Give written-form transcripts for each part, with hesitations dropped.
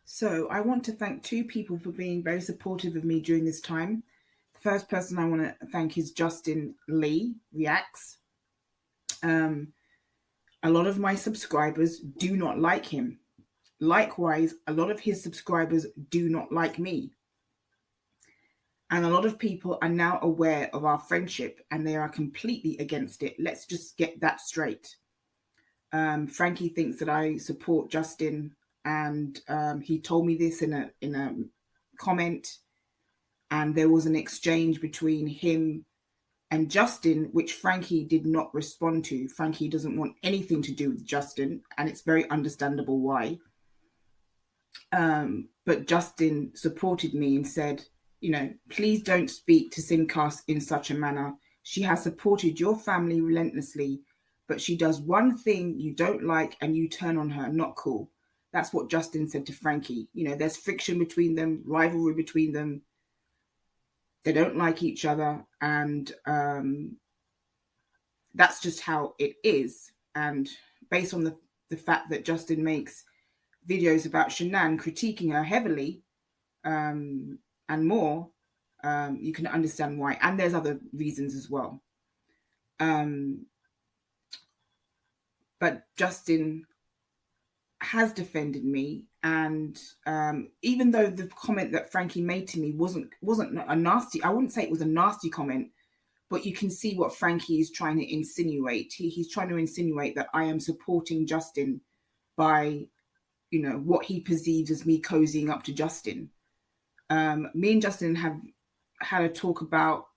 So I want to thank two people for being very supportive of me during this time. The first person I want to thank is Justin Lee Reacts. A lot of my subscribers do not like him. Likewise, a lot of his subscribers do not like me. And a lot of people are now aware of our friendship and they are completely against it. Let's just get that straight. Frankie thinks that I support Justin, and he told me this in a comment. And there was an exchange between him and Justin, which Frankie did not respond to. Frankie doesn't want anything to do with Justin, and it's very understandable why. But Justin supported me and said, please don't speak to Simcast in such a manner. She has supported your family relentlessly, but she does one thing you don't like and you turn on her. Not cool. That's what Justin said to Frankie. There's friction between them, rivalry between them. They don't like each other, and that's just how it is. And based on the fact that Justin makes videos about Shanann, critiquing her heavily, and more, you can understand why. And there's other reasons as well. But Justin has defended me, and even though the comment that Frankie made to me wasn't a nasty, I wouldn't say it was a nasty comment, but you can see what Frankie is trying to insinuate. He's trying to insinuate that I am supporting Justin by, what he perceives as me cozying up to Justin. Me and Justin have had a talk about,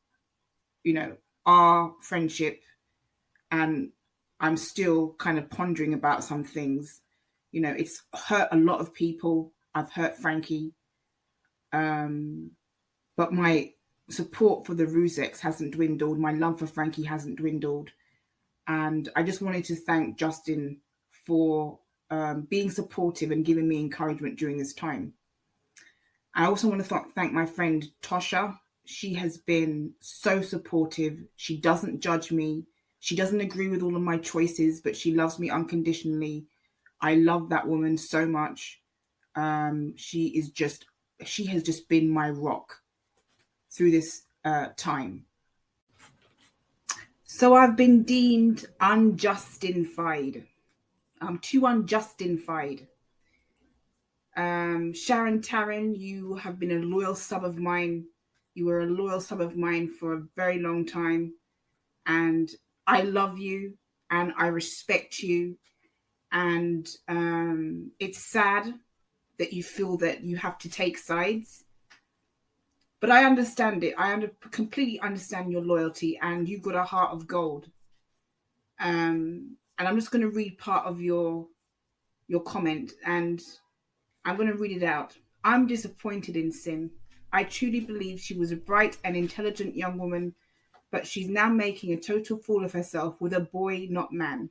our friendship, and I'm still kind of pondering about some things. It's hurt a lot of people. I've hurt Frankie. But my support for the Rzuceks hasn't dwindled. My love for Frankie hasn't dwindled. And I just wanted to thank Justin for being supportive and giving me encouragement during this time. I also want to thank my friend Tosha. She has been so supportive. She doesn't judge me. She doesn't agree with all of my choices, but she loves me unconditionally. I love that woman so much. She has just been my rock through this time. So I've been deemed unjustified. I'm too unjustified. Sharon Taryn, you have been a loyal sub of mine. You were a loyal sub of mine for a very long time. And I love you and I respect you. And it's sad that you feel that you have to take sides. But I understand it. I completely understand your loyalty, and you've got a heart of gold. And I'm just going to read part of your comment, and I'm going to read it out. I'm disappointed in Sim. I truly believe she was a bright and intelligent young woman, but she's now making a total fool of herself with a boy, not man.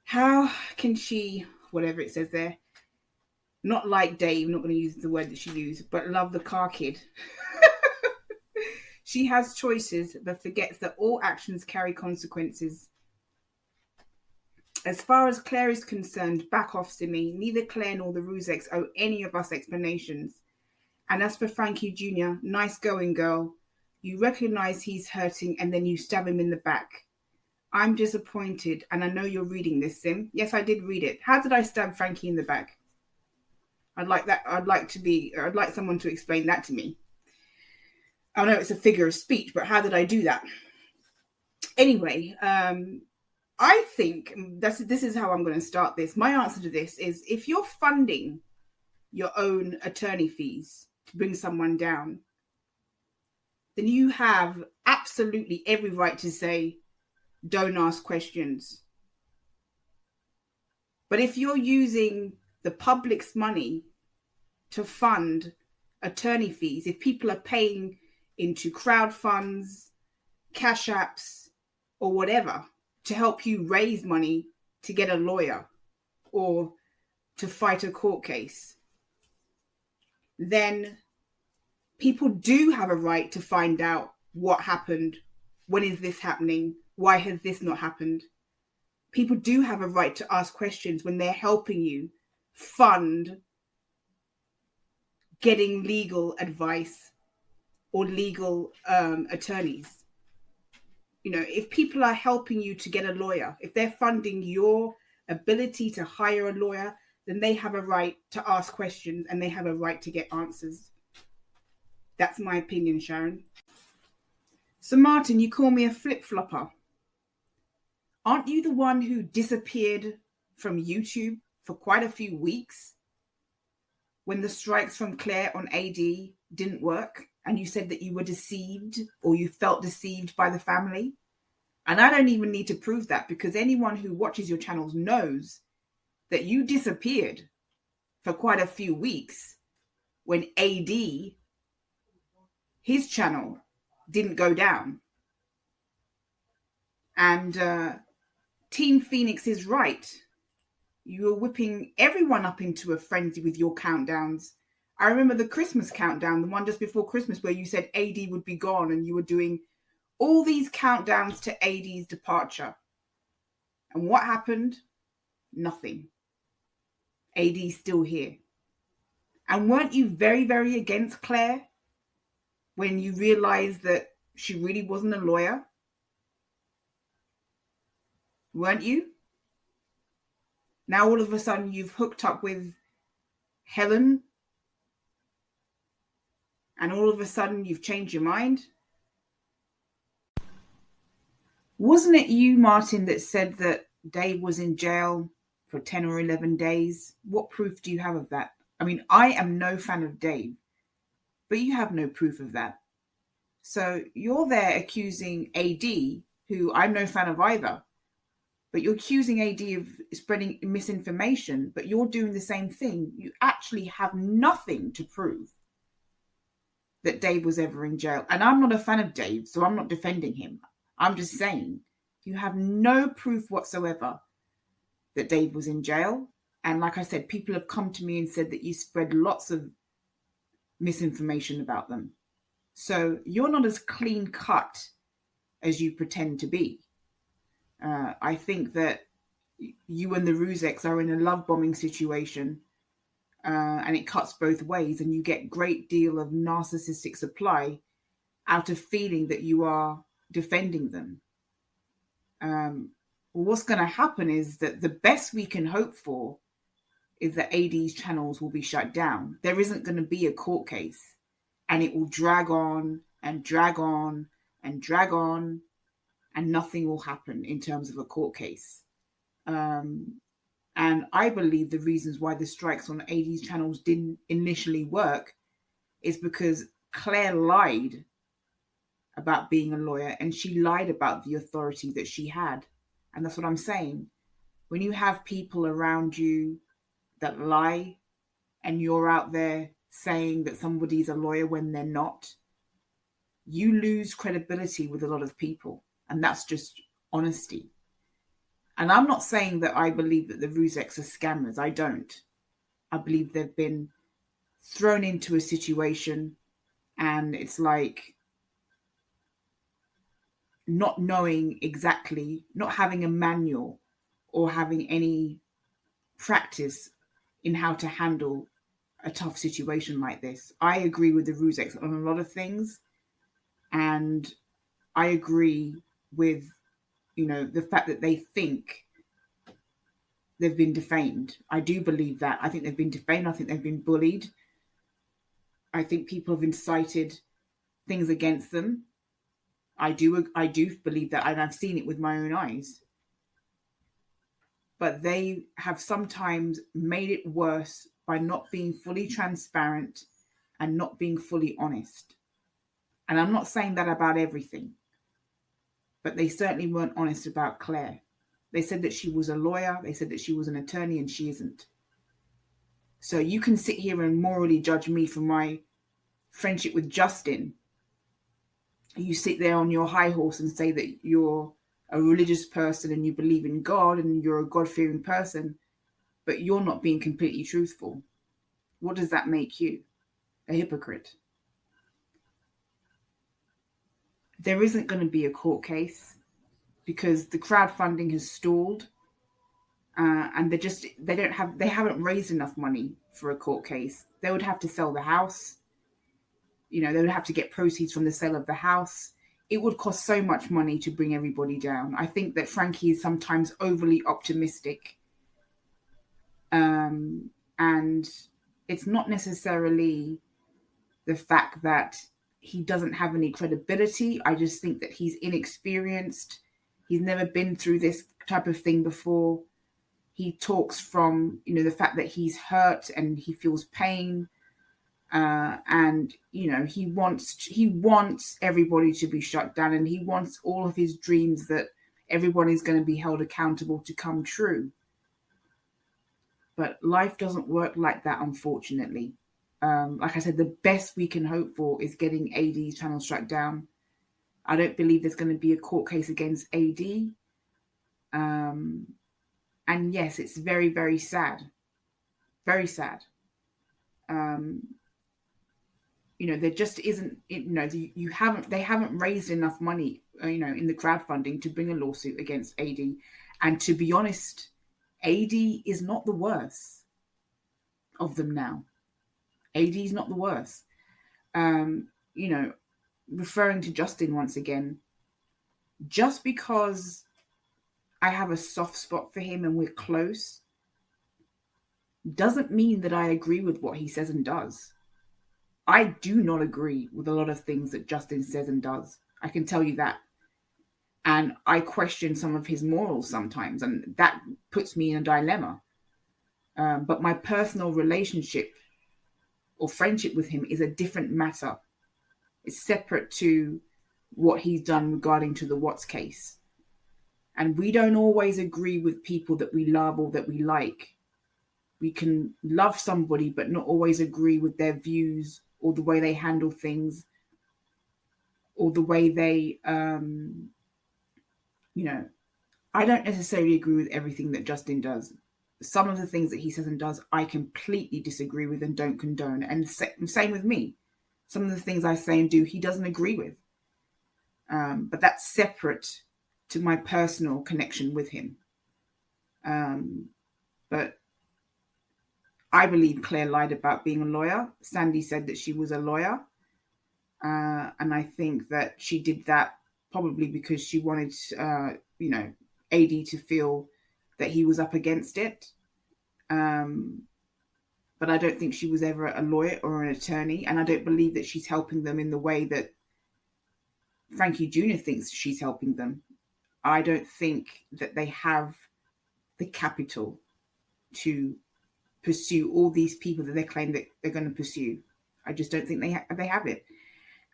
How can she, whatever it says there, not like Dave, not going to use the word that she used, but love the car kid? She has choices, but forgets that all actions carry consequences. As far as Claire is concerned, back off, Simi. Neither Claire nor the Rzuceks owe any of us explanations. And as for Frankie Jr., nice going, girl. You recognise he's hurting and then you stab him in the back. I'm disappointed, and I know you're reading this, Sim. Yes, I did read it. How did I stab Frankie in the back? I'd like someone to explain that to me. I know it's a figure of speech, but how did I do that? Anyway, I think this is how I'm going to start this. My answer to this is, if you're funding your own attorney fees to bring someone down, then you have absolutely every right to say, don't ask questions. But if you're using the public's money to fund attorney fees, if people are paying into crowd funds, cash apps, or whatever to help you raise money to get a lawyer or to fight a court case, then people do have a right to find out what happened. When is this happening? Why has this not happened? People do have a right to ask questions when they're helping you fund getting legal advice or legal attorneys. You know, if people are helping you to get a lawyer, if they're funding your ability to hire a lawyer, then they have a right to ask questions and they have a right to get answers. That's my opinion, Sharon. So, Martin, you call me a flip-flopper. Aren't you the one who disappeared from YouTube for quite a few weeks when the strikes from Clair on AD didn't work? And you said that you were deceived, or you felt deceived by the family. And I don't even need to prove that, because anyone who watches your channels knows that you disappeared for quite a few weeks when AD, his channel, didn't go down. And Team Phoenix is right. You were whipping everyone up into a frenzy with your countdowns. I remember the Christmas countdown, the one just before Christmas, where you said AD would be gone, and you were doing all these countdowns to AD's departure. And what happened? Nothing. AD's still here. And weren't you very, very against Clair when you realized that she really wasn't a lawyer? Weren't you? Now all of a sudden you've hooked up with Helen, and all of a sudden you've changed your mind? Wasn't it you, Martin, that said that Dave was in jail for 10 or 11 days? What proof do you have of that? I mean, I am no fan of Dave, but you have no proof of that. So you're there accusing AD, who I'm no fan of either, but you're accusing AD of spreading misinformation, but you're doing the same thing. You actually have nothing to prove that Dave was ever in jail. And I'm not a fan of Dave, so I'm not defending him. I'm just saying you have no proof whatsoever that Dave was in jail. And like I said, people have come to me and said that you spread lots of misinformation about them. So you're not as clean cut as you pretend to be. I think that you and the Rzuceks are in a love bombing situation, and it cuts both ways, and you get great deal of narcissistic supply out of feeling that you are defending them. What's going to happen is that the best we can hope for is that AD's channels will be shut down. There isn't going to be a court case, and it will drag on and drag on and drag on, and nothing will happen in terms of a court case. And I believe the reasons why the strikes on AD's channels didn't initially work is because Clair lied about being a lawyer, and she lied about the authority that she had. And that's what I'm saying. When you have people around you that lie, and you're out there saying that somebody's a lawyer when they're not, you lose credibility with a lot of people. And that's just honesty. And I'm not saying that I believe that the Rzuceks are scammers. I don't. I believe they've been thrown into a situation, and it's like not knowing exactly, not having a manual or having any practice in how to handle a tough situation like this. I agree with the Rzuceks on a lot of things, and I agree with, the fact that they think they've been defamed. I do believe that. I think they've been defamed. I think they've been bullied. I think people have incited things against them. I do believe that, and I've seen it with my own eyes. But they have sometimes made it worse by not being fully transparent and not being fully honest. And I'm not saying that about everything, but they certainly weren't honest about Clair. They said that she was a lawyer. They said that she was an attorney, and she isn't. So you can sit here and morally judge me for my friendship with Justin. You sit there on your high horse and say that you're a religious person and you believe in God and you're a God-fearing person, but you're not being completely truthful. What does that make you? A hypocrite. There isn't going to be a court case because the crowdfunding has stalled. And they haven't raised enough money for a court case. They would have to sell the house. They would have to get proceeds from the sale of the house. It would cost so much money to bring everybody down. I think that Frankie is sometimes overly optimistic. And it's not necessarily the fact that he doesn't have any credibility. I just think that he's inexperienced. He's never been through this type of thing before. He talks from, the fact that he's hurt and he feels pain. And he wants everybody to be shut down, and he wants all of his dreams that everyone is going to be held accountable to come true. But life doesn't work like that, unfortunately. Like I said, the best we can hope for is getting AD's channel struck down. I don't believe there's going to be a court case against AD. And yes, it's very, very sad. Very sad. There just isn't, they haven't raised enough money, in the crowdfunding to bring a lawsuit against AD. And to be honest, AD is not the worst of them now. AD is not the worst. Referring to Justin once again, just because I have a soft spot for him and we're close doesn't mean that I agree with what he says and does. I do not agree with a lot of things that Justin says and does. I can tell you that. And I question some of his morals sometimes, and that puts me in a dilemma. But my personal relationship or friendship with him is a different matter. It's separate to what he's done regarding to the Watts case. And we don't always agree with people that we love or that we like. We can love somebody but not always agree with their views or the way they handle things, or the way they, I don't necessarily agree with everything that Justin does. Some of the things that he says and does, I completely disagree with and don't condone. And same with me. Some of the things I say and do, he doesn't agree with. But that's separate to my personal connection with him. But I believe Claire lied about being a lawyer. Sandy said that she was a lawyer. And I think that she did that probably because she wanted, AD to feel that he was up against it. But I don't think she was ever a lawyer or an attorney. And I don't believe that she's helping them in the way that Frankie Jr. thinks she's helping them. I don't think that they have the capital to pursue all these people that they claim that they're going to pursue. I just don't think they have it.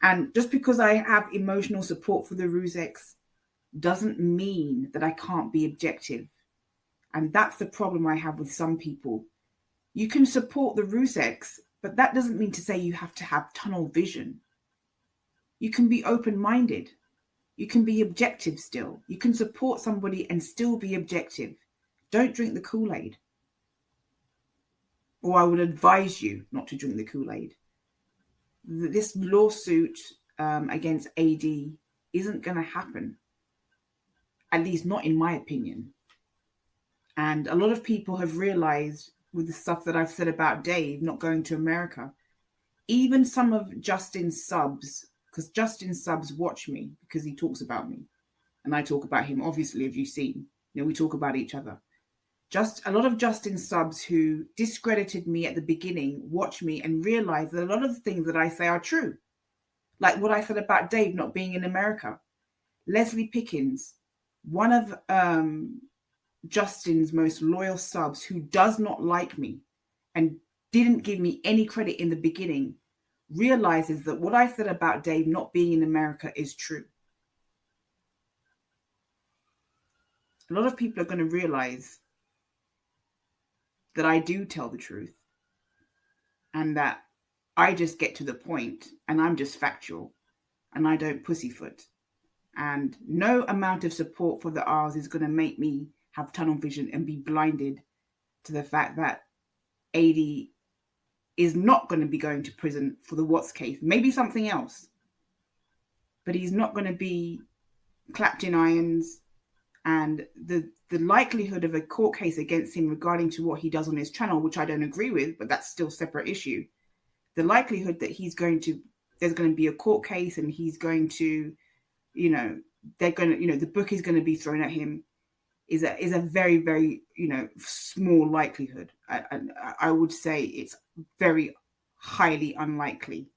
And just because I have emotional support for the Rzuceks doesn't mean that I can't be objective. And that's the problem I have with some people. You can support the Rzuceks, but that doesn't mean to say you have to have tunnel vision. You can be open-minded. You can be objective still. You can support somebody and still be objective. Don't drink the Kool-Aid. Or I would advise you not to drink the Kool-Aid. This lawsuit against AD isn't going to happen. At least not in my opinion. And a lot of people have realized with the stuff that I've said about Dave not going to America, even some of Justin's subs, because Justin's subs watch me because he talks about me and I talk about him, obviously, as you've seen. We talk about each other. Just a lot of Justin's subs who discredited me at the beginning watch me and realize that a lot of the things that I say are true. Like what I said about Dave not being in America. Leslie Pickens, one of Justin's most loyal subs who does not like me and didn't give me any credit in the beginning, realizes that what I said about Dave not being in America is true. A lot of people are going to realize that I do tell the truth and that I just get to the point and I'm just factual and I don't pussyfoot. And no amount of support for the R's is going to make me have tunnel vision and be blinded to the fact that AD is not going to be going to prison for the Watts case. Maybe something else. But he's not going to be clapped in irons And the likelihood of a court case against him regarding to what he does on his channel, which I don't agree with, but that's still a separate issue. The likelihood that there's going to be a court case and he's going to, the book is going to be thrown at him is a very, very, small likelihood. I would say it's very highly unlikely